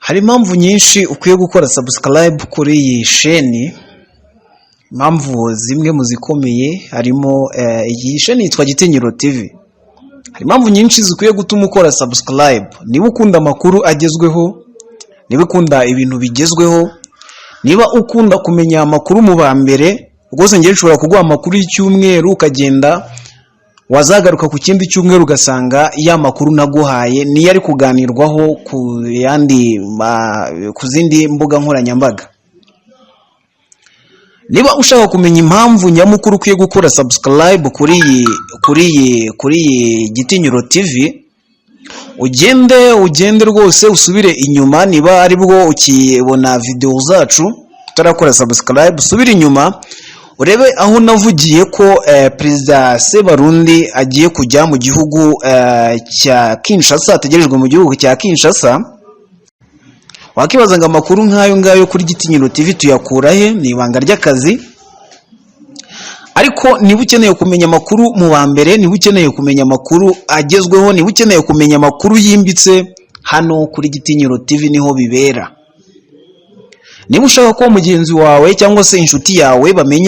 Hari impamvu nyinshi ukwiye gukora subscribe kuri iyi sheni. Impamvu zimwe mu zikomeye harimo iyi sheni yitwa Gitinyiro TV. Hari impamvu nyinshi zikwiye gutuma ukora subscribe. Niba ukunda amakuru agezweho, niba ukunda ibintu bigezweho, niba ukunda kumenya amakuru mu ba mbere, rwose ngiye nshobora kuguha amakuru y'icyumweru ukagenda wazagaruka ku kindi cyumweru ugasanga ya makuru naguhaye niyo ari kuganirwaho ku zindi mbuga nkoranyambaga. Niba ushaka kumenya impamvu nyamukuru ukwiye gukora subscribe kuri iyi Gitinyiro TV, ugende rwose usubire inyuma. Niba ari bwo ukibona video zacu tutarakora subscribe, usubire inyuma urebe aho navugiye ko Perezida Sebarundi agiye kujya mu gihugu cya Kinshasa, ategerejwe mu gihugu cya Kinshasa. Wakibaza ngo amakuru nk'ayo ngayo kuri Gitinyiro TV tuyakura he? Ni ibanga ry'akazi. Ariko niba ukeneye kumenya amakuru mu ba mbere, niba ukeneye kumenya amakuru agezweho, niba ukeneye kumenya amakuru yimbitse, hano kuri Gitinyiro TV niho bibera. Niba ushaka ko mugenzi wawe cyangwa se inshuti yawe bamenye